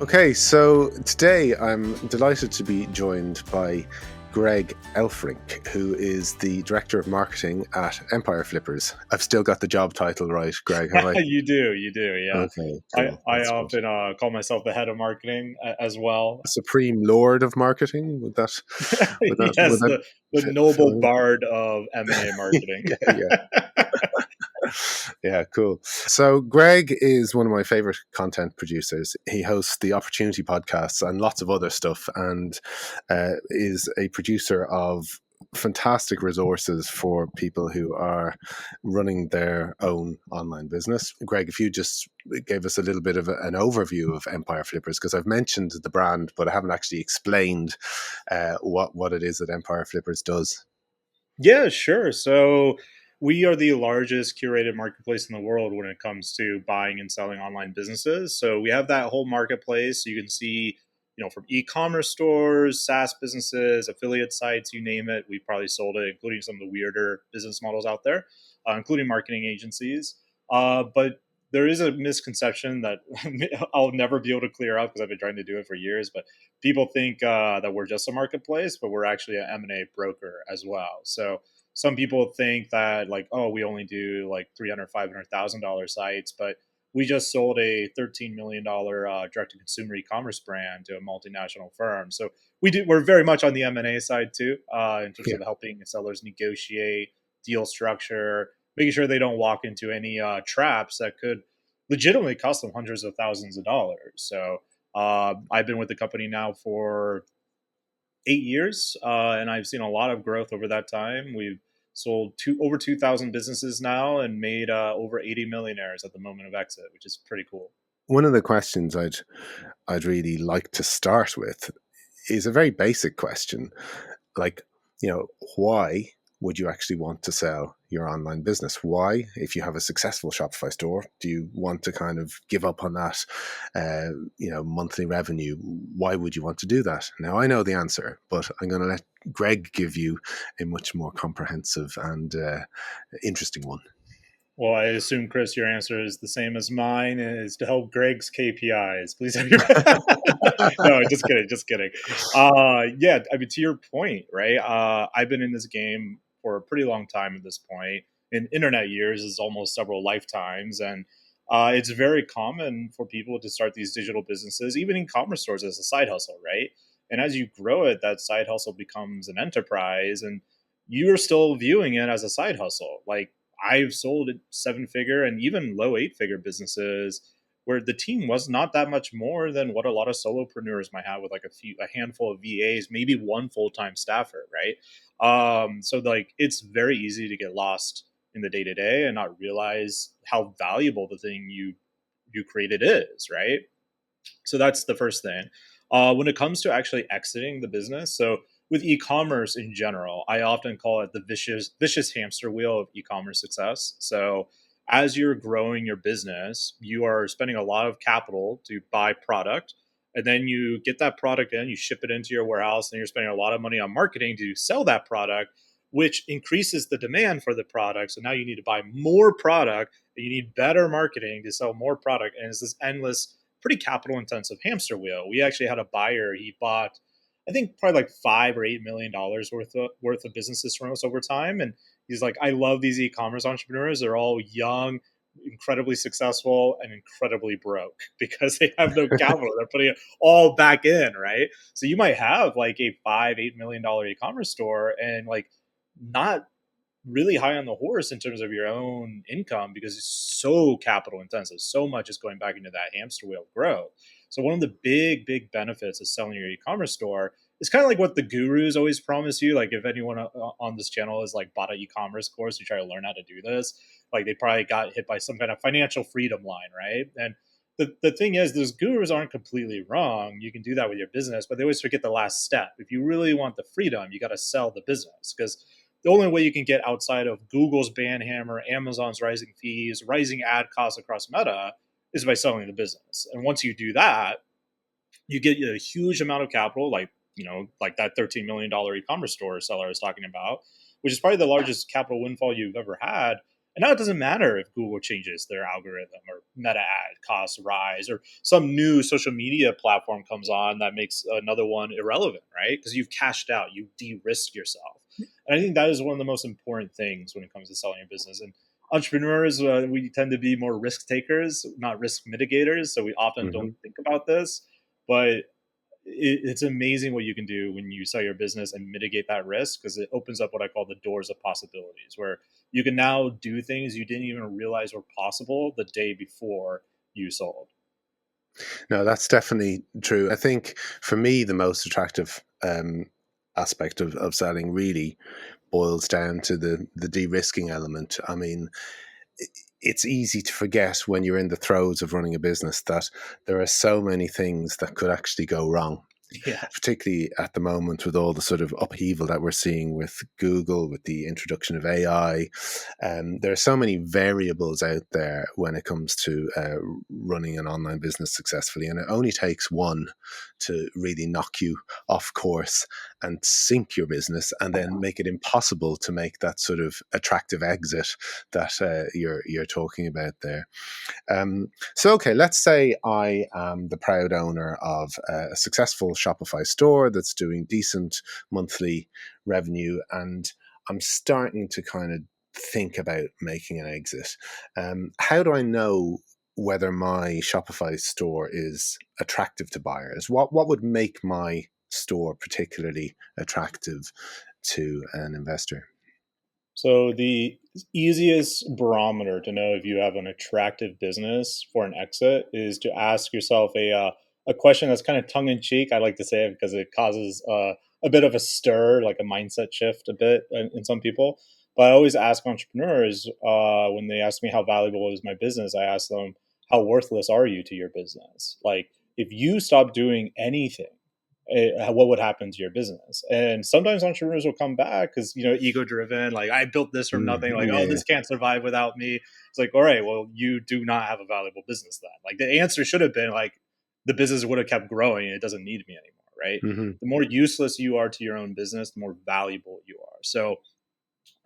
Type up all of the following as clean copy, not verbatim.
Okay, so today I'm delighted to be joined by Greg Elfrink, who is the Director of Marketing at Empire Flippers. I've still got the job title right, Greg, have I? You do, yeah. Okay, I cool. I That's good. often call myself the head of marketing as well. Supreme Lord of Marketing, would Yes, that the fill noble in? bard of M&A marketing. Yeah, yeah. Yeah, cool. So Greg is one of my favorite content producers. He hosts the Opportunity podcasts and lots of other stuff, and is a producer of fantastic resources for people who are running their own online business. Greg, if you just gave us a little bit of an overview of Empire Flippers, because I've mentioned the brand, but I haven't actually explained what it is that Empire Flippers does. Yeah, sure. So we are the largest curated marketplace in the world when it comes to buying and selling online businesses. So we have that whole marketplace. You can see, from e-commerce stores, SaaS businesses, affiliate sites, you name it. We probably sold it, including some of the weirder business models out there, including marketing agencies. But there is a misconception that I'll never be able to clear up because I've been trying to do it for years. But people think that we're just a marketplace, but we're actually an M&A broker as well. So some people think that like, oh, we only do like $300,000, $500,000 sites, but we just sold a $13 million direct to consumer e-commerce brand to a multinational firm. So we're very much on the M&A side too, in terms Yeah. of helping sellers negotiate deal structure, making sure they don't walk into any traps that could legitimately cost them hundreds of thousands of dollars. So I've been with the company now for 8 years, and I've seen a lot of growth over that time. We've sold over 2,000 businesses now and made over 80 millionaires at the moment of exit, which is pretty cool. One of the questions I'd really like to start with is a very basic question. Like, why would you actually want to sell your online business? Why, if you have a successful Shopify store, do you want to kind of give up on that, monthly revenue? Why would you want to do that? Now, I know the answer, but I'm going to let Greg give you a much more comprehensive and interesting one. Well, I assume, Chris, your answer is the same as mine, is to help Greg's KPIs. Please have your. No, just kidding, just kidding. Yeah, I mean, to your point, right? I've been in this game for a pretty long time at this point. In internet years is almost several lifetimes, and it's very common for people to start these digital businesses, even in commerce stores, as a side hustle, right? And as you grow it, that side hustle becomes an enterprise, and you're still viewing it as a side hustle. Like I've sold 7 figure and even low 8 figure businesses where the team was not that much more than what a lot of solopreneurs might have with like a handful of VAs, maybe one full-time staffer, right? So like it's very easy to get lost in the day to day and not realize how valuable the thing you created is, right? So that's the first thing. When it comes to actually exiting the business, so with e-commerce in general, I often call it the vicious hamster wheel of e-commerce success. So as you're growing your business, you are spending a lot of capital to buy product, and then you get that product in, you ship it into your warehouse, and you're spending a lot of money on marketing to sell that product, which increases the demand for the product. So now you need to buy more product, and you need better marketing to sell more product, and it's this endless pretty capital intensive hamster wheel. We actually had a buyer. He bought, I think, probably like $5 or $8 million worth of businesses from us over time. And he's like, I love these e-commerce entrepreneurs. They're all young, incredibly successful, and incredibly broke because they have no capital. They're putting it all back in, right? So you might have like a $5-8 million e-commerce store and like not really high on the horse in terms of your own income because it's so capital intensive. So much is going back into that hamster wheel of growth. So one of the big benefits of selling your e-commerce store is kind of like what the gurus always promise you. Like if anyone on this channel has like bought an e-commerce course to try to learn how to do this, like they probably got hit by some kind of financial freedom line, right? And the thing is, those gurus aren't completely wrong. You can do that with your business, but they always forget the last step. If you really want the freedom, you got to sell the business because the only way you can get outside of Google's ban hammer, Amazon's rising fees, rising ad costs across Meta is by selling the business. And once you do that, you get a huge amount of capital, like that $13 million e-commerce store seller I was talking about, which is probably the largest capital windfall you've ever had. And now it doesn't matter if Google changes their algorithm or meta ad costs rise or some new social media platform comes on that makes another one irrelevant, right? Because you've cashed out, you de-risk yourself. And I think that is one of the most important things when it comes to selling your business. And entrepreneurs, we tend to be more risk takers, not risk mitigators. So we often don't Hmm. think about this. But it's amazing what you can do when you sell your business and mitigate that risk, because it opens up what I call the doors of possibilities, where you can now do things you didn't even realize were possible the day before you sold. No, that's definitely true. I think for me, the most attractive aspect of selling really boils down to the de-risking element. I mean, it's easy to forget when you're in the throes of running a business that there are so many things that could actually go wrong, Yeah. particularly at the moment with all the sort of upheaval that we're seeing with Google, with the introduction of AI. There are so many variables out there when it comes to running an online business successfully, and it only takes one to really knock you off course and sink your business, and then make it impossible to make that sort of attractive exit that you're talking about there. So, okay, let's say I am the proud owner of a successful Shopify store that's doing decent monthly revenue, and I'm starting to kind of think about making an exit. How do I know whether my Shopify store is attractive to buyers? What would make my store particularly attractive to an investor? So the easiest barometer to know if you have an attractive business for an exit is to ask yourself a question that's kind of tongue in cheek. I like to say it because it causes a bit of a stir, like a mindset shift, a bit in some people. But I always ask entrepreneurs when they ask me how valuable is my business, I ask them, how worthless are you to your business? Like, if you stop doing anything, what would happen to your business? And sometimes entrepreneurs will come back because, ego driven, like, I built this from Mm, nothing, like, oh, yeah. this can't survive without me. It's like, all right, well, you do not have a valuable business then. Like, the answer should have been like, the business would have kept growing and it doesn't need me anymore, right? Hmm. The more useless you are to your own business, the more valuable you are. So,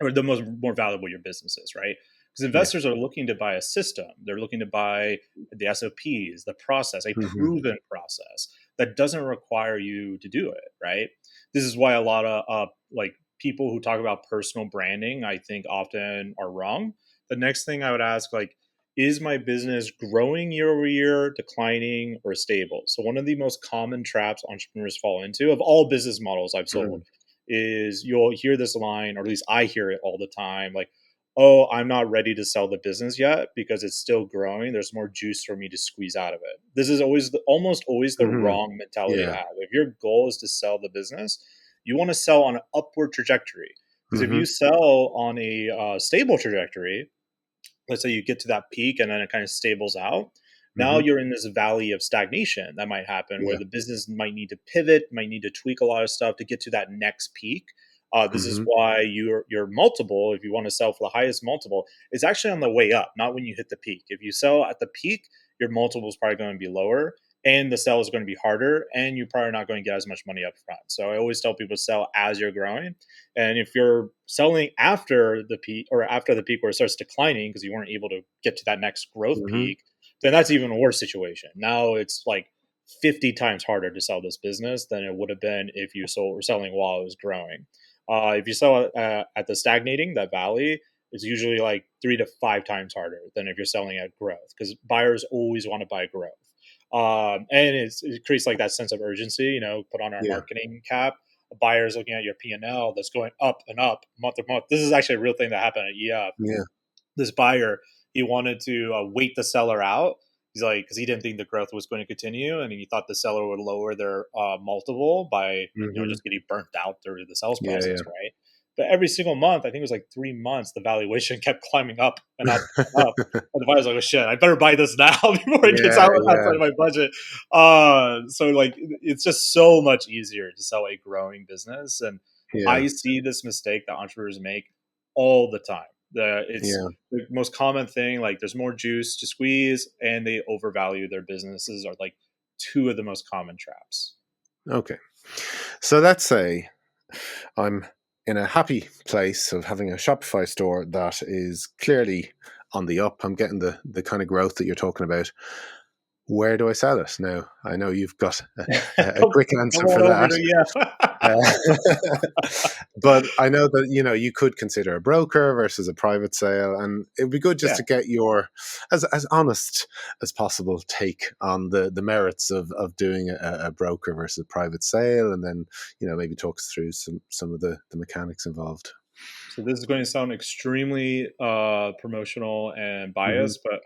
or the more valuable your business is, right? Because Yeah. investors are looking to buy a system. They're looking to buy the SOPs, the process, a Hmm. proven process that doesn't require you to do it, right? This is why a lot of like people who talk about personal branding, I think often are wrong. The next thing I would ask, like, is my business growing year over year, declining, or stable? So one of the most common traps entrepreneurs fall into of all business models I've sold Hmm. is you'll hear this line, or at least I hear it all the time, like, oh, I'm not ready to sell the business yet because it's still growing. There's more juice for me to squeeze out of it. This is almost always the Hmm. wrong mentality to Yeah. have. If your goal is to sell the business, you want to sell on an upward trajectory. Because if Hmm. you sell on a stable trajectory, let's say you get to that peak and then it kind of stables out. Now Hmm. you're in this valley of stagnation that might happen where Yeah. the business might need to pivot, might need to tweak a lot of stuff to get to that next peak. This is Hmm. why your multiple, if you want to sell for the highest multiple, is actually on the way up, not when you hit the peak. If you sell at the peak, your multiple is probably going to be lower, and the sell is going to be harder, and you're probably not going to get as much money up front. So I always tell people to sell as you're growing, and if you're selling after the peak, or after the peak where it starts declining because you weren't able to get to that next growth Hmm. peak, then that's even a worse situation. Now it's like 50 times harder to sell this business than it would have been if you were selling while it was growing. If you sell at the stagnating, that valley, it's usually like 3 to 5 times harder than if you're selling at growth, because buyers always want to buy growth. And it creates like that sense of urgency, put on our Yeah. marketing cap. A buyer is looking at your P&L that's going up and up month to month. This is actually a real thing that happened at EF. Yeah. This buyer, he wanted to wait the seller out. He's like, because he didn't think the growth was going to continue, and he thought the seller would lower their multiple by Hmm. just getting burnt out through the sales Yeah. process, Yeah. right? But every single month, I think it was like 3 months, the valuation kept climbing up and up and up. And the buyer's like, "Oh shit, I better buy this now before it gets Yeah. outside Yeah. of my budget." So like, it's just so much easier to sell a growing business, and Yeah. I see this mistake that entrepreneurs make all the time. It's Yeah. the most common thing. Like, there's more juice to squeeze, and they overvalue their businesses. Are like two of the most common traps. Okay. So let's say I'm in a happy place of having a Shopify store that is clearly on the up. I'm getting the kind of growth that you're talking about. Where do I sell it now? I know you've got a come, quick come answer on for over that. to yeah. But I know that you could consider a broker versus a private sale, and it would be good just Yeah. to get your as honest as possible take on the merits of doing a broker versus a private sale, and then maybe talk us through some of the mechanics involved. So this is going to sound extremely promotional and Hmm. biased, but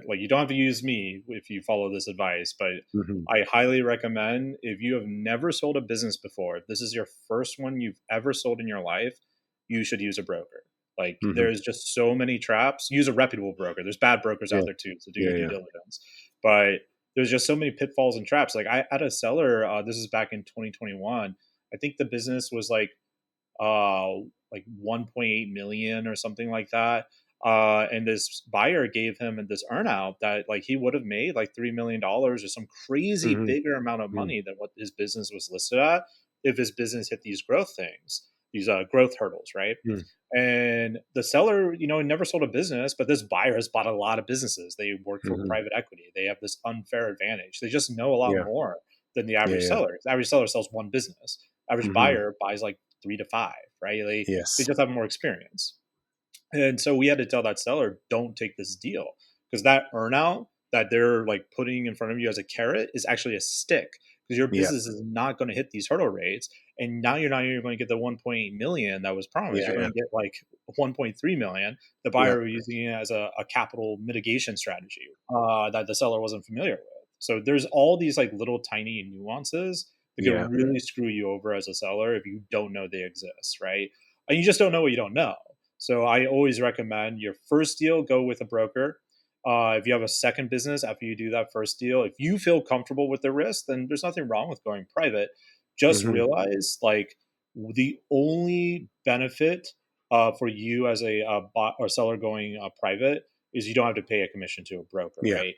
like you don't have to use me if you follow this advice. But Hmm. I highly recommend if you have never sold a business before, if this is your first one you've ever sold in your life, you should use a broker. Like Hmm. there's just so many traps. Use a reputable broker. There's bad brokers Yeah, out there too, so do your yeah, due yeah. diligence. But there's just so many pitfalls and traps. Like I had a seller. This is back in 2021. I think the business was uh, like 1.8 million or something like that. And this buyer gave him this earnout that like he would have made like $3 million or some crazy Hmm. bigger amount of money than what his business was listed at if his business hit these growth things, these growth hurdles, right? Hmm. And the seller, never sold a business, but this buyer has bought a lot of businesses. They work for Hmm. private equity. They have this unfair advantage. They just know a lot Yeah, more than the yeah, average yeah. seller. The average seller sells one business. Average Hmm. buyer buys like 3 to 5, right? They Yes. just have more experience. And so we had to tell that seller, don't take this deal because that earnout that they're like putting in front of you as a carrot is actually a stick because your Yeah, business is not going to hit these hurdle rates. And now you're not even going to get the 1.8 million that was promised. yeah, You're yeah, going to get like 1.3 million. The yeah, buyer was using it as a capital mitigation strategy that the seller wasn't familiar with. So there's all these like little tiny nuances that yeah. could really screw you over as a seller if you don't know they exist, right? And you just don't know what you don't know. So I always recommend your first deal, go with a broker. If you have a second business after you do that first deal, if you feel comfortable with the risk, then there's nothing wrong with going private. Just Hmm. realize like the only benefit for you as a bot or seller going private is you don't have to pay a commission to a broker, Yeah, right?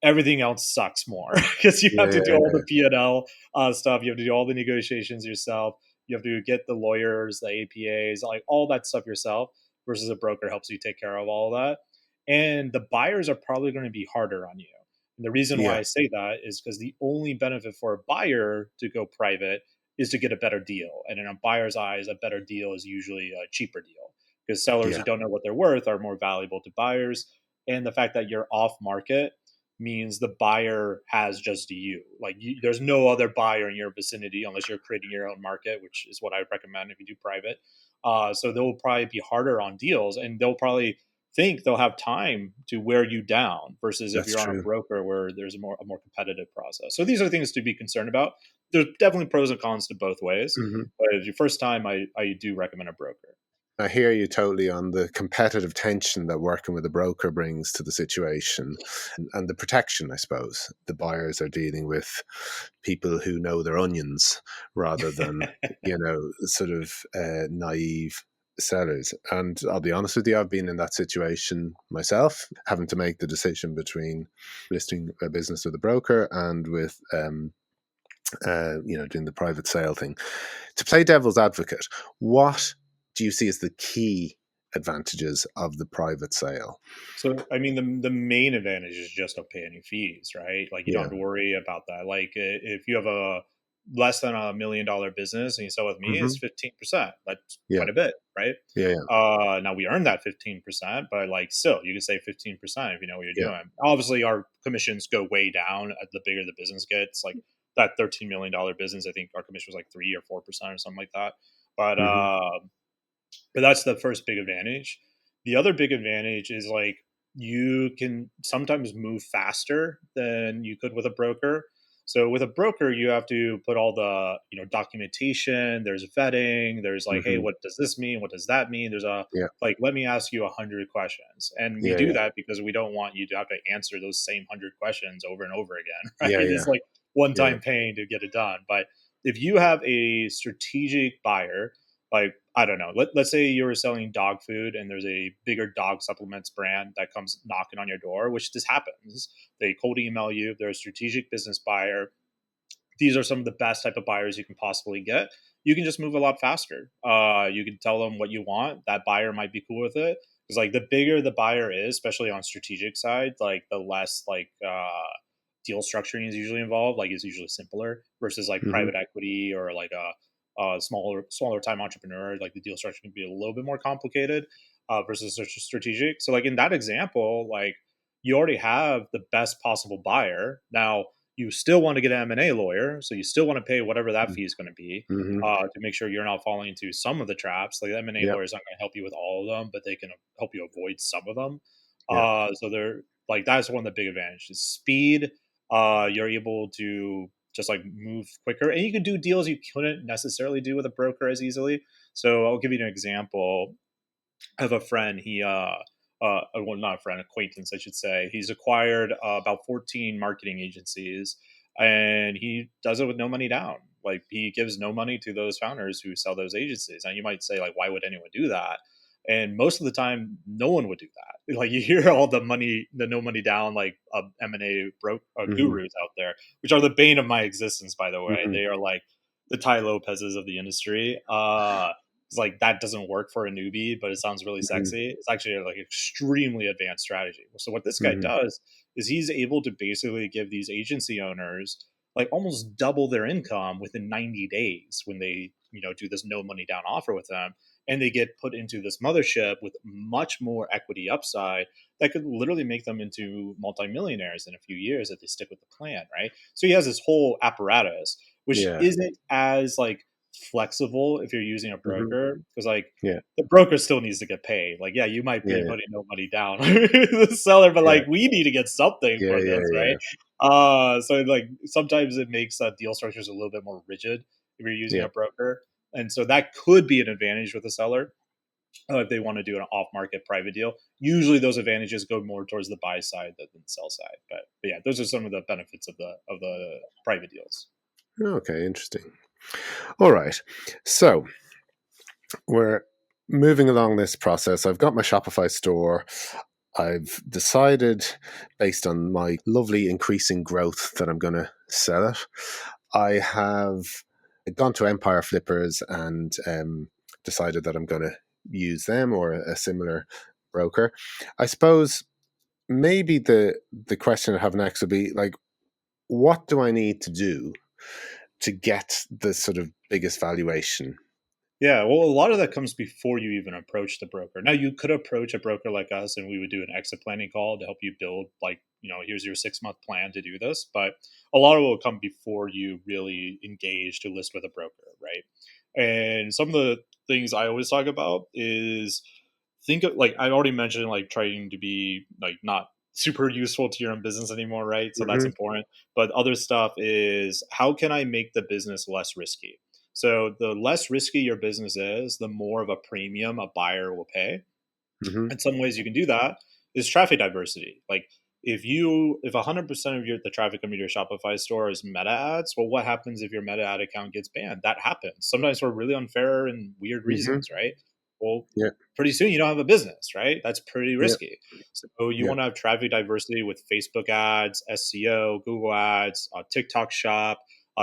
Everything else sucks more because you yeah, have to yeah, do all yeah. the P&L stuff. You have to do all the negotiations yourself. You have to get the lawyers, the APAs, like all that stuff yourself versus a broker helps you take care of all of that. And the buyers are probably going to be harder on you. And the reason why Yeah. I say that is because the only benefit for a buyer to go private is to get a better deal. And in a buyer's eyes, a better deal is usually a cheaper deal because sellers Yeah. who don't know what they're worth are more valuable to buyers. And the fact that you're off market means the buyer has just you. Like there's no other buyer in your vicinity unless you're creating your own market, which is what I recommend if you do private. So they'll probably be harder on deals, and they'll probably think they'll have time to wear you down versus if That's you're on a true. broker where there's a more competitive process. So these are things to be concerned about. There's definitely pros and cons to both ways, Hmm. but if your first time, I do recommend a broker. I hear you totally on the competitive tension that working with a broker brings to the situation, and the protection, I suppose. The buyers are dealing with people who know their onions rather than, sort of naive sellers. And I'll be honest with you, I've been in that situation myself, having to make the decision between listing a business with a broker and with, doing the private sale thing. To play devil's advocate, what do you see as the key advantages of the private sale? So, I mean, the main advantage is just don't pay any fees, right? Like you don't Yeah. have to worry about that. Like if you have a less than $1 million business and you sell with me, Hmm. it's 15%. That's Yeah. quite a bit, right? Yeah. Yeah. Now we earn that 15%, but like still, you can say 15% if you know what you're Yeah. doing. Obviously, our commissions go way down at the bigger the business gets. Like that $13 million business, I think our commission was like 3 or 4% or something like that. But Hmm. but that's the first big advantage. The other big advantage is like you can sometimes move faster than you could with a broker. So with a broker, you have to put all the documentation. There's vetting. There's like, hey, Hmm. what does this mean? What does that mean? There's a Yeah. like, let me ask you 100 questions, and we Yeah. do Yeah. that because we don't want you to have to answer those same 100 questions over and over again. Right? Yeah. It's Yeah. like one Yeah. time pain to get it done. But if you have a strategic buyer like I don't know. Let's say you were selling dog food and there's a bigger dog supplements brand that comes knocking on your door, which this happens. They cold email you. They're a strategic business buyer. These are some of the best type of buyers you can possibly get. you can just move a lot faster. You can tell them what you want. That buyer might be cool with it. Because like the bigger the buyer is, especially on strategic side, like the less like deal structuring is usually involved. Like it's usually simpler versus like Hmm. private equity or like a smaller time entrepreneur. Like the deal structure can be a little bit more complicated versus strategic. So like in that example, like you already have the best possible buyer. Now you still want to get an M&A lawyer, so you still want to pay whatever that fee is going to be Hmm. to make sure you're not falling into some of the traps. Like the M&A Yeah. lawyer is not going to help you with all of them, but they can help you avoid some of them. Yeah. So they're like that's one of the big advantages. Speed. You're able to just like move quicker, and you can do deals you couldn't necessarily do with a broker as easily. So I'll give you an example. I have a friend. Well, not a friend, acquaintance, I should say. He's acquired about 14 marketing agencies, and he does it with no money down. Like he gives no money to those founders who sell those agencies. And you might say, like, why would anyone do that? And most of the time, no one would do that. Like you hear all the money, the no money down, like M&A broke Hmm. gurus out there, which are the bane of my existence. By the way, Hmm. they are like the Ty Lopez's of the industry. It's like that doesn't work for a newbie, but it sounds really Hmm. sexy. It's actually like extremely advanced strategy. So what this guy Hmm. does is he's able to basically give these agency owners like almost double their income within 90 days when they, do this no money down offer with them, and they get put into this mothership with much more equity upside that could literally make them into multimillionaires in a few years if they stick with the plan, right? So he has this whole apparatus which Yeah. isn't as like flexible if you're using a Hmm. broker because like Yeah. the broker still needs to get paid. Like, yeah, you might be Yeah. putting no money down the seller, but Yeah. like we need to get something Yeah. for Yeah. this, right? Yeah. So like sometimes it makes deal structures a little bit more rigid if you're using Yeah. a broker, and so that could be an advantage with a seller if they want to do an off-market private deal. Usually, those advantages go more towards the buy side than the sell side. But yeah, those are some of the benefits of the private deals. Okay. Interesting. All right. So we're moving along this process. I've got my Shopify store. I've decided, based on my lovely increasing growth, that I'm going to sell it. I have gone to Empire Flippers and decided that I'm going to use them or a similar broker. I suppose maybe the question I have next would be like, what do I need to do to get the sort of biggest valuation? Yeah, well, a lot of that comes before you even approach the broker. Now, you could approach a broker like us, and we would do an exit planning call to help you build, like, here's your 6-month plan to do this. But a lot of it will come before you really engage to list with a broker, right? And some of the things I always talk about is think of like I already mentioned, like trying to be like not super useful to your own business anymore, right? So that's Hmm. important. But other stuff is how can I make the business less risky? So the less risky your business is, the more of a premium a buyer will pay. Hmm. In some ways you can do that is traffic diversity. Like if 100% of the traffic coming to your Shopify store is meta ads, well, what happens if your meta ad account gets banned? That happens sometimes for really unfair and weird Hmm. reasons, right? Well, Yeah. pretty soon you don't have a business, right? That's pretty Yeah. risky. So you Yeah. want to have traffic diversity with Facebook ads, SEO, Google ads, TikTok shop,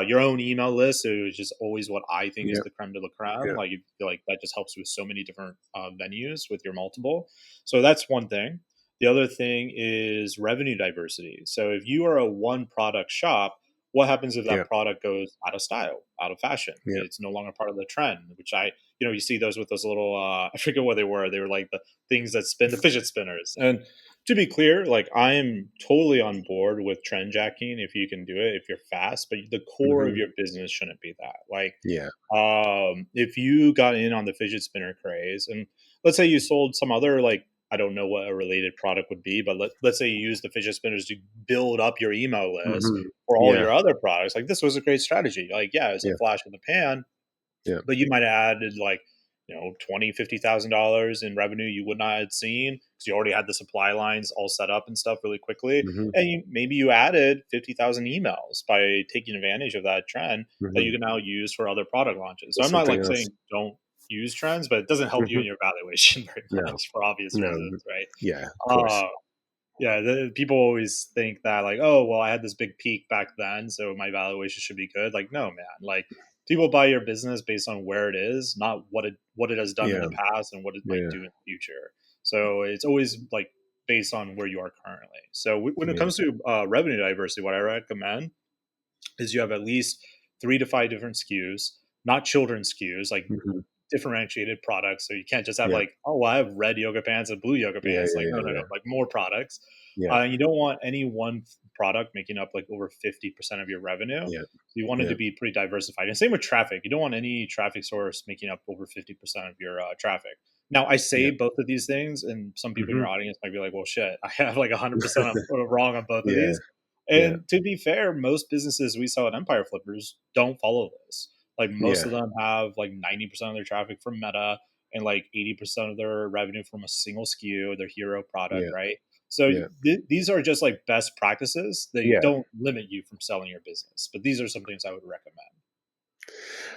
your own email list, which is always what I think is Yeah. the creme de la creme. Yeah. Like you feel like that just helps with so many different venues with your multiple. So that's one thing. The other thing is revenue diversity. So if you are a one product shop, what happens if Yeah. that product goes out of style, out of fashion? Yeah. It's no longer part of the trend, which you see those with those little, I forget what they were. They were like the things that spin, the fidget spinners. And to be clear, like I am totally on board with trend jacking if you can do it, if you're fast, but the core of Hmm. your business shouldn't be that. Like Yeah. if you got in on the fidget spinner craze, and let's say you sold some other like I don't know what a related product would be, but let's say you use the fidget spinners to build up your email list Hmm. for all Yeah. your other products. Like this was a great strategy. Like yeah, it's a Yeah. flash in the pan, Yeah. but you might have added like 20 $50,000 in revenue you would not have seen because you already had the supply lines all set up and stuff really quickly, Hmm. and maybe you added 50,000 emails by taking advantage of that trend that you Hmm. can now use for other product launches. So There's I'm not something like else. saying don't use trends, but it doesn't help you Hmm. in your valuation very No. much for obvious No. reasons, right? Yeah. Of course. uh yeah, people always think that like, oh well, I had this big peak back then, so my valuation should be good. Like no man, like People buy your business based on where it is, not what it has done in Yeah. the past and what it might Yeah. do in the future. So it's always like based on where you are currently. So when it Yeah. comes to revenue diversity, what I recommend is you have at least 3 to 5 different SKUs, not children's SKUs, like Hmm. differentiated products. So you can't just have Yeah. like, oh, well, I have red yoga pants and blue yoga Yeah. pants. Yeah. Like, no, Yeah. no, no, Yeah. like more products. Yeah. You don't want any one product making up like over 50% of your revenue. Yeah. So you want it Yeah. to be pretty diversified. And same with traffic. You don't want any traffic source making up over 50% of your traffic. Now, I say Yeah. both of these things, and some people in Hmm. your audience might be like, well, shit, I have like 100% wrong on both of Yeah. these. Yeah. And to be fair, most businesses we sell at Empire Flippers don't follow this. Like most Yeah. of them have like 90% of their traffic from Meta and like 80% of their revenue from a single SKU, their hero product, Yeah. right? So Yeah. these are just like best practices. They Yeah. don't limit you from selling your business, but these are some things I would recommend.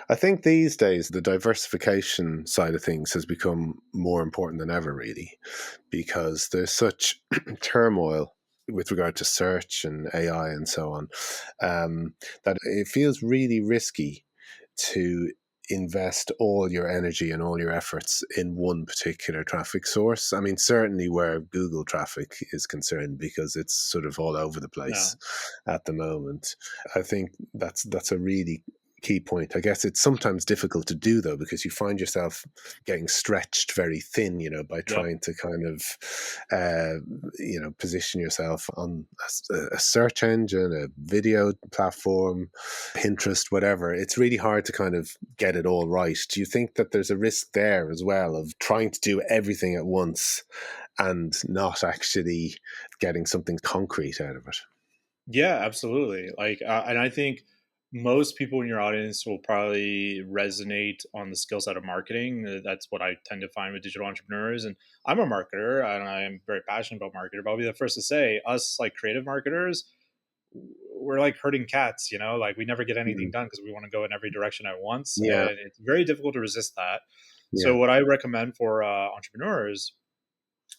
I think these days the diversification side of things has become more important than ever, really, because there's such turmoil with regard to search and AI and so on, that it feels really risky to invest all your energy and all your efforts in one particular traffic source. I mean, certainly where Google traffic is concerned, because it's sort of all over the place No. at the moment. I think that's a really key point. I guess it's sometimes difficult to do though, because you find yourself getting stretched very thin, by Yep. trying to kind of, position yourself on a search engine, a video platform, Pinterest, whatever. It's really hard to kind of get it all right. Do you think that there's a risk there as well of trying to do everything at once and not actually getting something concrete out of it? Yeah, absolutely. And I think most people in your audience will probably resonate on the skill set of marketing. That's what I tend to find with digital entrepreneurs. And I'm a marketer and I am very passionate about marketer, but I'll be the first to say us like creative marketers, we're like herding cats, like we never get anything Mm. done because we want to go in every direction at once. Yeah, And it's very difficult to resist that. yeah. So what I recommend for entrepreneurs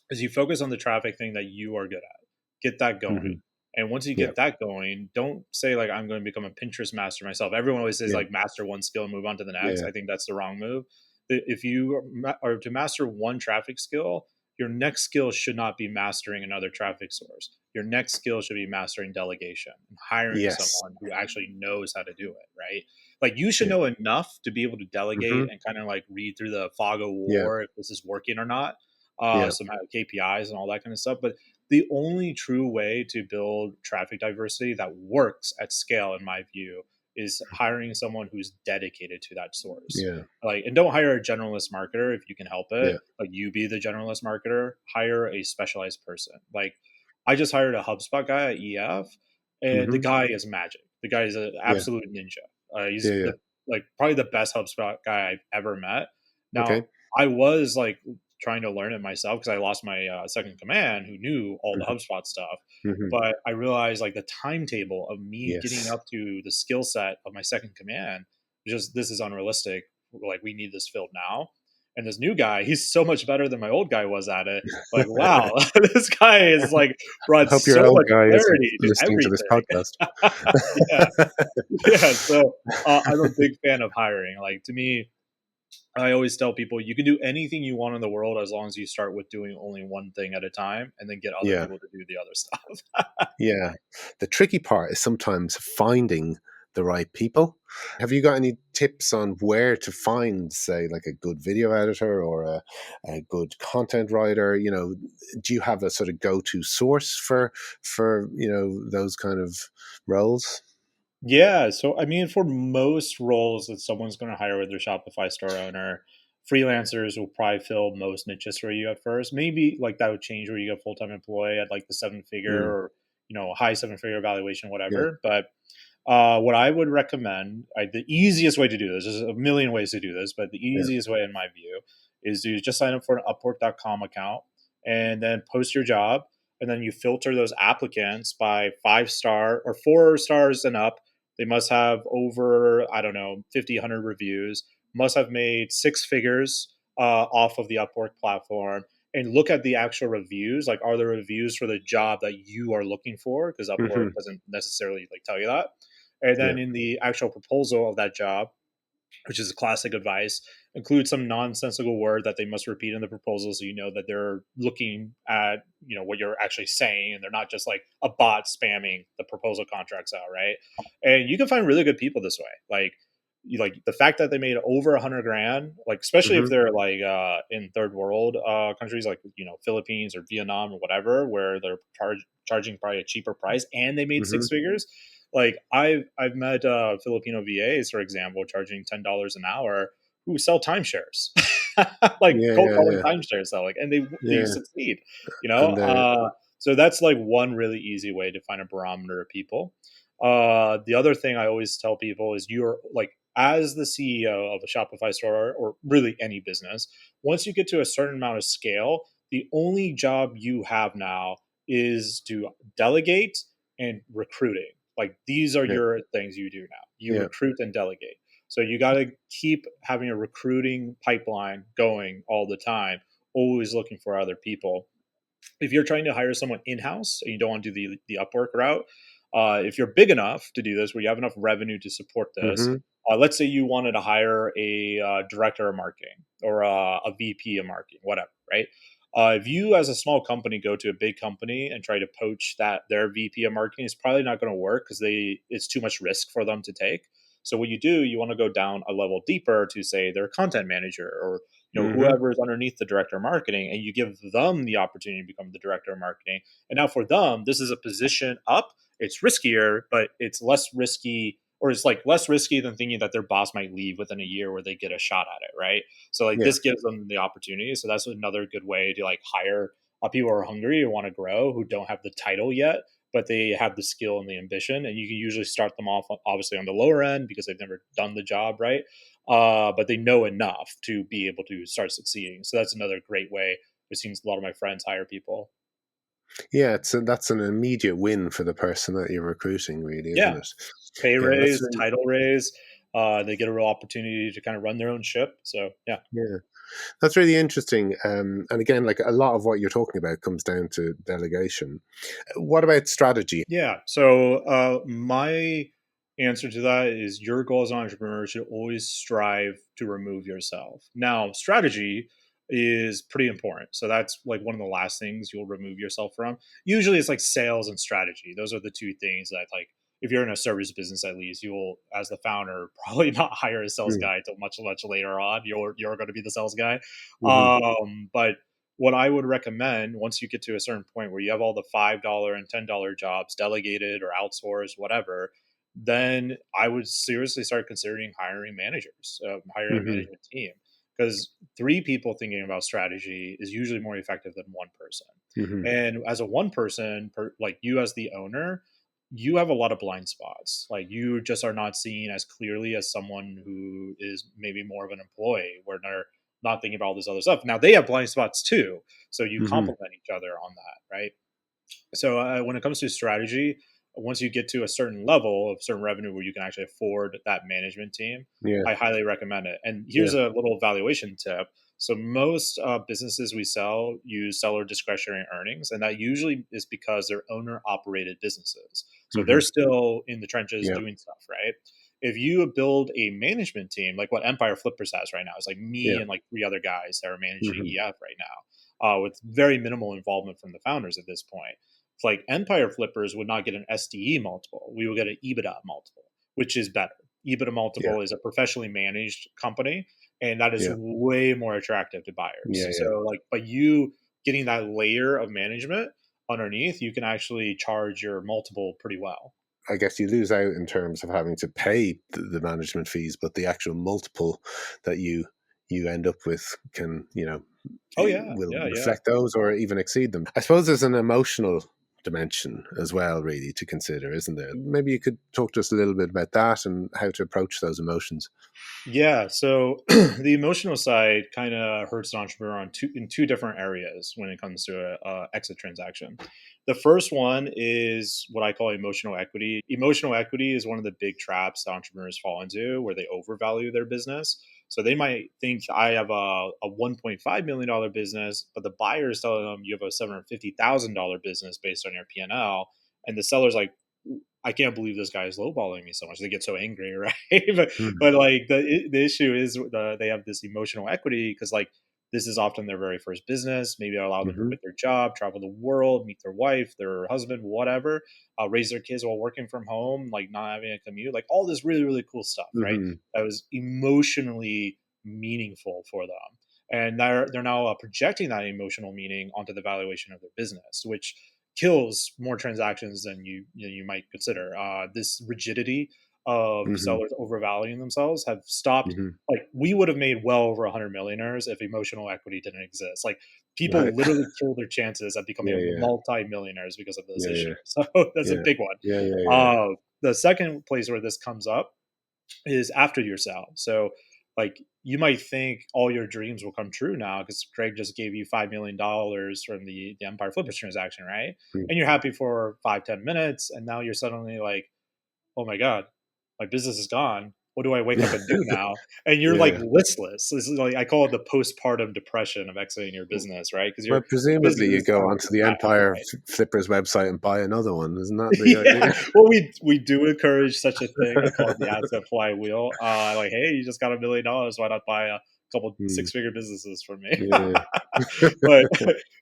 is you focus on the traffic thing that you are good at. Get that going. Hmm. And once you Yeah, get that going, don't say like I'm going to become a Pinterest master myself. Everyone always says yeah, like master one skill and move on to the next. yeah, I think that's the wrong move. If you are to master one traffic skill, your next skill should not be mastering another traffic source. Your next skill should be mastering delegation and hiring yes. someone who actually knows how to do it, right? Like you should Yeah. know enough to be able to delegate Hmm. and kind of like read through the fog of Yeah, war if this is working or not, yeah. some KPIs and all that kind of stuff. But the only true way to build traffic diversity that works at scale, in my view, is hiring someone who's dedicated to that source. Yeah, Like, and don't hire a generalist marketer if you can help it. yeah. Like, you be the generalist marketer. Hire a specialized person. Like, I just hired a HubSpot guy at EF, and the Hmm. guy is magic. The guy is an Yeah, absolute ninja. He's yeah, yeah. the like probably the best HubSpot guy I've ever met. Now, Okay. I was like trying to learn it myself because I lost my second command who knew all the Hmm. HubSpot stuff. Hmm. But I realized like the timetable of me getting Yes. up to the skill set of my second command, just this is unrealistic. Like we need this filled now. And this new guy, he's so much better than my old guy was at it. Like, wow, this guy is like I brought hope your so old much guy isn't clarity to listening to this podcast. everything. Yeah, yeah. So I'm a big fan of hiring. Like to me, I always tell people you can do anything you want in the world as long as you start with doing only one thing at a time and then get other Yeah. people to do the other stuff. Yeah. The tricky part is sometimes finding the right people. Have you got any tips on where to find, say, like a good video editor or a good content writer? Do you have a sort of go-to source for those kind of roles? Yeah. So, I mean, for most roles that someone's going to hire with their Shopify store owner, freelancers will probably fill most niches for you at first. Maybe like that would change where you get full time employee at like the seven figure Mm, or, high seven figure valuation, yeah. whatever. But what I would recommend, the easiest way to do this, there's a million ways to do this, but the Yeah. easiest way, in my view, is to just sign up for an Upwork.com account and then post your job. And then you filter those applicants by 5 star or 4 stars and up. They must have over, I don't know, 50, 100 reviews, must have made 6 figures off of the Upwork platform. And look at the actual reviews. Like, are the reviews for the job that you are looking for? Because Upwork Hmm. doesn't necessarily like tell you that. And Yeah. then in the actual proposal of that job, which is classic advice. Include some nonsensical word that they must repeat in the proposal, so you know that they're looking at what you're actually saying, and they're not just like a bot spamming the proposal contracts out, right? And you can find really good people this way. Like the fact that they made over 100 grand, like especially if Hmm. they're like in third world countries like Philippines or Vietnam or whatever, where they're charging probably a cheaper price, and they made Hmm. six figures. Like I've met Filipino VAs, for example, charging $10 an hour, who sell timeshares, like Yeah, cold yeah, calling yeah, timeshares, selling, and they yeah. succeed. And So that's like one really easy way to find a barometer of people. The other thing I always tell people is, you're like, as the CEO of a Shopify store or really any business, once you get to a certain amount of scale, the only job you have now is to delegate and recruiting. Like these are yeah, your things you do now. You yeah. recruit and delegate. So you got to keep having a recruiting pipeline going all the time, always looking for other people. If you're trying to hire someone in house and you don't want to do the Upwork route, if you're big enough to do this, where you have enough revenue to support this, Hmm. let's say you wanted to hire a director of marketing or a VP of marketing, whatever, right? If you, as a small company, go to a big company and try to poach that their VP of marketing, it's probably not going to work because it's too much risk for them to take. So what you do, you want to go down a level deeper to say their content manager, or Hmm. whoever is underneath the director of marketing, and you give them the opportunity to become the director of marketing. And now for them, this is a position up. It's riskier, but it's less risky, or it's like less risky than thinking that their boss might leave within a year where they get a shot at it, right? So like Yeah. this gives them the opportunity. So that's another good way to like hire people who are hungry or want to grow, who don't have the title yet, but they have the skill and the ambition. And you can usually start them off obviously on the lower end because they've never done the job, right? But they know enough to be able to start succeeding. So that's another great way. I've seen a lot of my friends hire people. Yeah, that's an immediate win for the person that you're recruiting, really, isn't Yeah, it? pay Yeah, that's raise, really, title raise. They get a real opportunity to kind of run their own ship. So yeah. yeah, that's really interesting. And again, like a lot of what you're talking about comes down to delegation. What about strategy? Yeah. So my answer to that is, your goal as an entrepreneur should always strive to remove yourself. Now, strategy is pretty important. So that's like one of the last things you'll remove yourself from. Usually it's like sales and strategy. Those are the two things that, like, if you're in a service business, at least you'll, as the founder, probably not hire a sales Mm. guy until much, much later on. You're going to be the sales guy. Hmm. But what I would recommend, once you get to a certain point where you have all the $5 and $10 jobs delegated or outsourced, whatever, then I would seriously start considering hiring managers, hiring a Hmm. management team, because three people thinking about strategy is usually more effective than one person. Hmm. And as a one person, like you as the owner, you have a lot of blind spots. Like you just are not seen as clearly as someone who is maybe more of an employee, where they're not thinking about all this other stuff. Now they have blind spots too, so you Hmm. complement each other on that, right? So when it comes to strategy, once you get to a certain level of certain revenue where you can actually afford that management team, Yeah, I highly recommend it. And yeah. here's a little valuation tip. So most businesses we sell use seller discretionary earnings, and that usually is because they're owner operated businesses. So they're Hmm. still in the trenches Yeah, doing stuff, right? If you build a management team, like what Empire Flippers has right now, is like me yeah. and like three other guys that are managing Hmm. EF right now, with very minimal involvement from the founders at this point. It's like Empire Flippers would not get an SDE multiple. We would get an EBITDA multiple, which is better. EBITDA Yeah, multiple is a professionally managed company, and that is yeah, way more attractive to yeah, buyers. yeah. So, like, by you getting that layer of management underneath, you can actually charge your multiple pretty well. I guess you lose out in terms of having to pay the management fees, but the actual multiple that you end up with can, Oh yeah, will yeah, yeah. reflect those or even exceed them. I suppose there's an emotional dimension as well, really, to consider, isn't there? Maybe you could talk to us a little bit about that and how to approach those emotions. Yeah, so the emotional side kind of hurts an entrepreneur in two different areas when it comes to a exit transaction. The first one is what I call emotional equity. Emotional equity is one of the big traps that entrepreneurs fall into, where they overvalue their business. So they might think, I have a $1.5 million business, but the buyer is telling them you have a $750,000 business based on your P&L, and the seller's like, I can't believe this guy is lowballing me so much. They get so angry, right? but Mm. but like the issue is they have this emotional equity because like this is often their very first business. Maybe allow them to Mhm. quit their job, travel the world, meet their wife, their husband, whatever, raise their kids while working from home, like not having a commute, like all this really really cool stuff, right? Mhm. That was emotionally meaningful for them, and they're now projecting that emotional meaning onto the valuation of their business, which kills more transactions than you might consider. This rigidity of Mhm. sellers overvaluing themselves have stopped. Mhm. Like we would have made well over 100 millionaires if emotional equity didn't exist. Like Right. people literally kill their chances at Yeah, becoming yeah. multi-millionaires because of this Yeah, issue. yeah. So that's a Yeah. big one. Yeah, yeah, yeah. The second place where this comes up is after your sale. So like you might think all your dreams will come true now because Greg just gave you $5 million from the Empire Flippers transaction, right? Mm. And you're happy for 5-10 minutes, and now you're suddenly like, oh my god, my business is gone. What do I wake up and do now? And you're like Yeah. listless. This is like I call it the postpartum depression of exiting your business, right? Because Well, your presumably business you is go starting to onto go the bad, Empire right? Flippers website and buy another one. Isn't that the Yeah, idea? well, we do encourage such a thing. I call it the asset flywheel. Like, hey, you just got $1 million. Why not buy a couple Mm. six-figure businesses from me? Yeah. But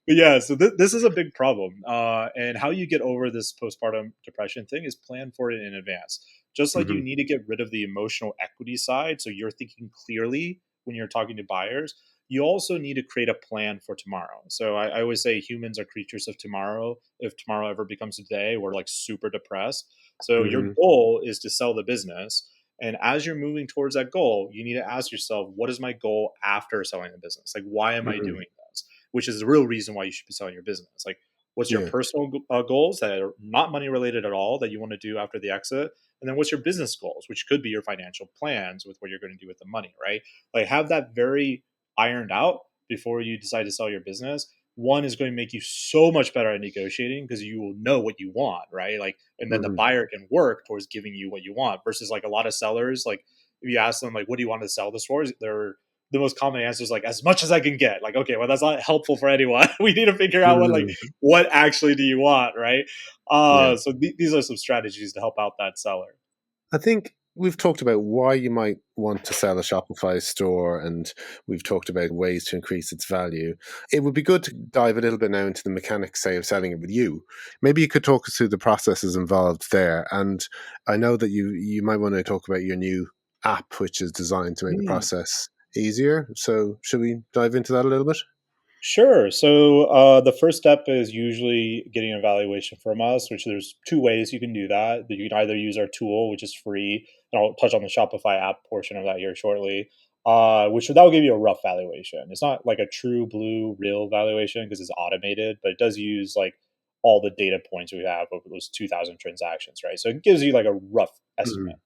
yeah, so this is a big problem. And how you get over this postpartum depression thing is plan for it in advance. Just like you Mhm. need to get rid of the emotional equity side, so you're thinking clearly when you're talking to buyers. You also need to create a plan for tomorrow. So I always say humans are creatures of tomorrow. If tomorrow ever becomes today, we're like super depressed. So your Mhm. goal is to sell the business. And as you're moving towards that goal, you need to ask yourself, what is my goal after selling the business? Like, why am I Mhm. doing this? Which is the real reason why you should be selling your business. Like, what's your Yeah. personal goals that are not money related at all that you want to do after the exit? And then what's your business goals, which could be your financial plans with what you're going to do with the money, right? Like, have that very ironed out before you decide to sell your business. One is going to make you so much better at negotiating because you will know what you want, right? Like, and then the Mhm. buyer can work towards giving you what you want versus like a lot of sellers, like if you ask them like, what do you want to sell this for? They're the most common answer is like as much as I can get. Like, okay, well that's not helpful for anyone. We need to figure out Mm. what actually do you want, right? Yeah. So these are some strategies to help out that seller. I think we've talked about why you might want to sell a Shopify store, and we've talked about ways to increase its value. It would be good to dive a little bit now into the mechanics, say, of selling it with you. Maybe you could talk us through the processes involved there. And I know that you might want to talk about your new app, which is designed to make the Hmm. process easier. So, should we dive into that a little bit? Sure. So the first step is usually getting an evaluation from us, which there's two ways you can do that. You can either use our tool, which is free, and I'll touch on the Shopify app portion of that here shortly, which that will give you a rough valuation. It's not like a true blue real valuation because it's automated, but it does use like all the data points we have over those 2,000 transactions, right? So it gives you like a rough estimate.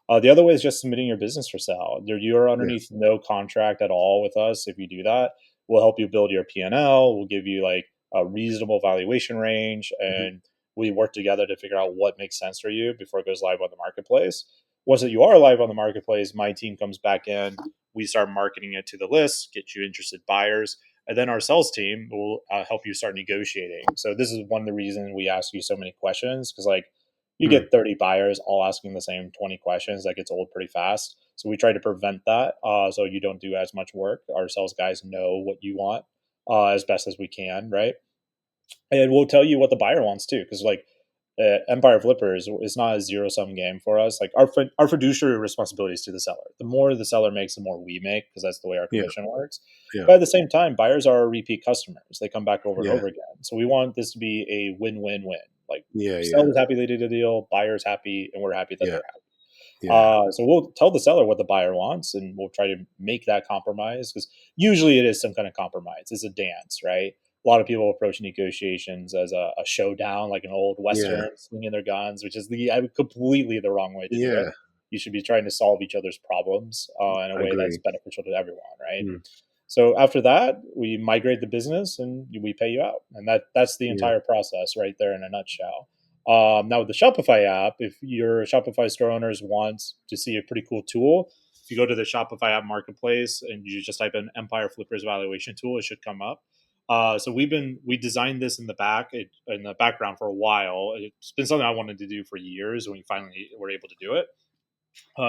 Mhm. The other way is just submitting your business for sale. You're Yeah. underneath no contract at all with us if you do that. We'll help you build your P&L. We'll give you like a reasonable valuation range, Mhm. and we work together to figure out what makes sense for you before it goes live on the marketplace. Once that you are live on the marketplace, my team comes back in. We start marketing it to the list, get you interested buyers, and then our sales team will help you start negotiating. So this is one of the reasons we ask you so many questions because like you Mm. get 30 buyers all asking the same 20 questions that gets old pretty fast. So we try to prevent that, so you don't do as much work. Our sales guys know what you want as best as we can, right? And we'll tell you what the buyer wants too, because like Empire Flippers is not a zero sum game for us. Like our fiduciary responsibility is to the seller. The more the seller makes, the more we make, because that's the way our Yeah. commission works. Yeah. But at the same time, buyers are our repeat customers. They come back over and Yeah. over again. So we want this to be a win win win. Like Yeah. Yeah. seller's happy they did a deal, buyer's happy, and we're happy that Yeah. they're happy. Yeah. So we'll tell the seller what the buyer wants, and we'll try to make that compromise because usually it is some kind of compromise. It's a dance, right? A lot of people approach negotiations as a showdown, like an old Yeah. western, swinging their guns, which is completely the wrong way to do it. Yeah. You should be trying to solve each other's problems in a I way that's agree. beneficial to everyone, right? Mm. So after that, we migrate the business and we pay you out, and that's the Yeah. entire process right there in a nutshell. Now with the Shopify app, if your Shopify store owners want to see a pretty cool tool, if you go to the Shopify app marketplace and you just type in Empire Flippers valuation tool, it should come up. So we designed this in the background for a while. It's been something I wanted to do for years. When we finally were able to do it,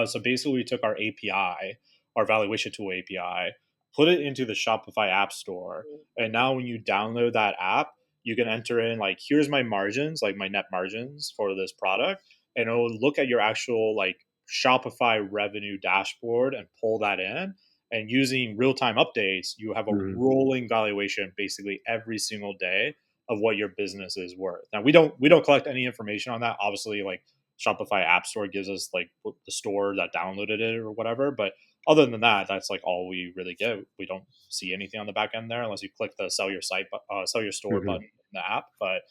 so basically, we took our API, our valuation tool API, put it into the Shopify App Store, and now when you download that app, you can enter in like, here's my margins, like my net margins for this product, and it'll look at your actual like Shopify revenue dashboard and pull that in. And using real time updates, you have a Mhm. rolling valuation basically every single day of what your business is worth. Now we don't collect any information on that. Obviously, like Shopify App Store gives us like the store that downloaded it or whatever. But other than that, that's like all we really get. We don't see anything on the back end there unless you click the sell your store Mhm. button in the app. But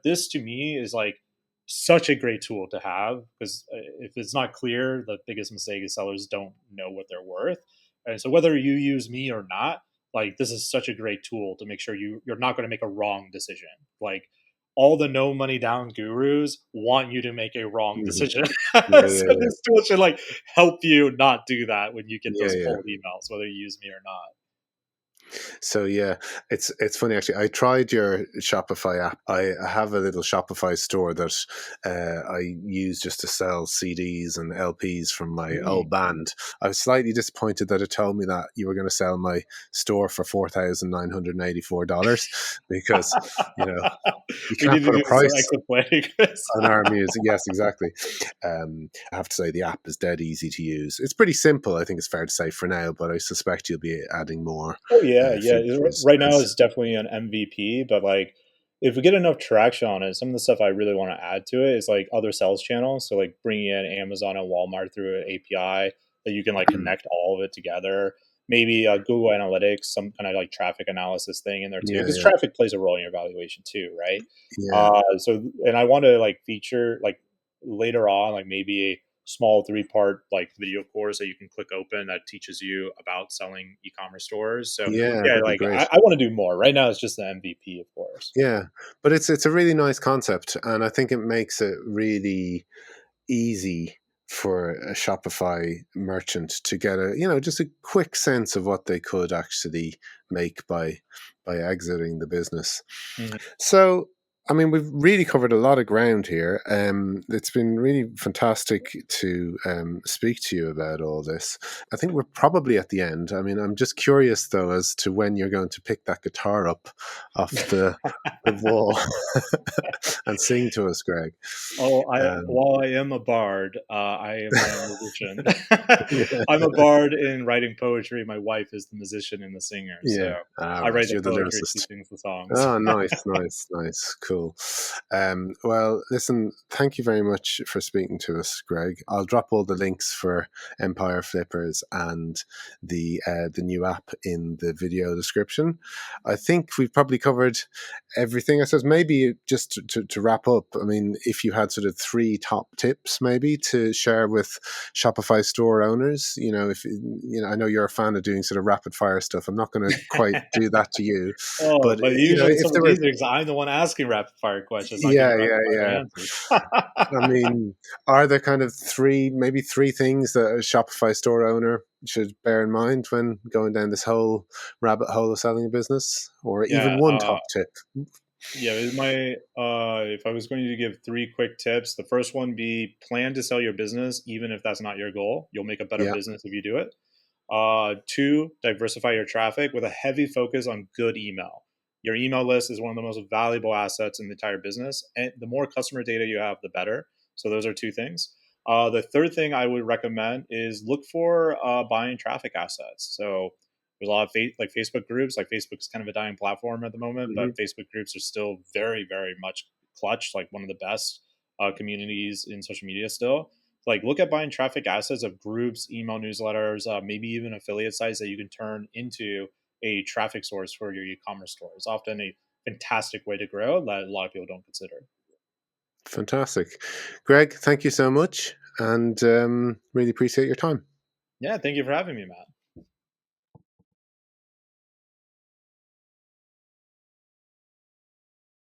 this to me is like such a great tool to have because if it's not clear, the biggest mistake is sellers don't know what they're worth. And so whether you use me or not, like this is such a great tool to make sure you're not going to make a wrong decision. Like all the no money down gurus want you to make a wrong Mhm. decision. Yeah, So yeah, yeah. this tool should like help you not do that when you get Yeah, those yeah. cold emails, whether you use me or not. So yeah, it's funny actually. I tried your Shopify app. I have a little Shopify store that I use just to sell CDs and LPs from my Mm. old band. I was slightly disappointed that it told me that you were going to sell my store for $4,984 because you know you We need can't to put a do some price exit planning, Chris. on our music. Yes, exactly. I have to say the app is dead easy to use. It's pretty simple, I think it's fair to say for now, but I suspect you'll be adding more Oh yeah, yeah. features Right now as it's definitely an MVP, but like if we get enough traction on it, some of the stuff I really want to add to it is like other sales channels. So like bringing in Amazon and Walmart through an API that you can like connect all of it together. Maybe Google Analytics, some kind of like traffic analysis thing in there too, yeah, because yeah, traffic plays a role in your valuation too, right? yeah, And I want to like feature like later on, like maybe a small 3 part like video course that you can click open that teaches you about selling e-commerce stores. So yeah. yeah, That'd be like great. I want to do more. Right now it's just the MVP, of course. Yeah, but it's a really nice concept, and I think it makes it really easy for a Shopify merchant to get a just a quick sense of what they could actually make by exiting the business. Mhm. So, I mean, we've really covered a lot of ground here. It's been really fantastic to speak to you about all this. I think we're probably at the end. I mean, I'm just curious though as to when you're going to pick that guitar up off the wall and sing to us, Greg. Oh, I Um, while I am a bard, I am not a musician. yeah, I'm a bard in writing poetry. My wife is the musician and the singer, yeah. so Ah, I write right. the You're the poetry. She lyricist. sings the songs. Oh, nice, nice, nice, cool. Well, listen, thank you very much for speaking to us, Greg. I'll drop all the links for Empire Flippers and the new app in the video description. I think we've probably covered everything. I suppose maybe just to wrap up. I mean, if you had sort of three top tips, maybe to share with Shopify store owners, if I know you're a fan of doing sort of rapid fire stuff. I'm not going to quite do that to you, Oh, but but usually it's so if there much were, easier because I'm the one asking rapid fire questions, not getting yeah, rapid yeah, fire yeah. answers. I mean, are there kind of maybe three things that a Shopify store owner should bear in mind when going down this whole rabbit hole of selling a business, or even Yeah, one top tip? yeah. My if I was going to give 3 quick tips, the first one be plan to sell your business, even if that's not your goal. You'll make a better Yeah. business if you do it. Two, diversify your traffic with a heavy focus on good email. Your email list is one of the most valuable assets in the entire business, and the more customer data you have, the better. So those are 2 things. The third thing I would recommend is look for buying traffic assets. So there's a lot of like Facebook groups. Like Facebook's kind of a dying platform at the moment, Hmm. but Facebook groups are still very, very much clutch. Like one of the best communities in social media still. Like look at buying traffic assets of groups, email newsletters, maybe even affiliate sites that you can turn into a traffic source for your e-commerce store. It's often a fantastic way to grow that a lot of people don't consider. Fantastic. Greg, thank you so much, and really appreciate your time. Yeah, thank you for having me, Matt.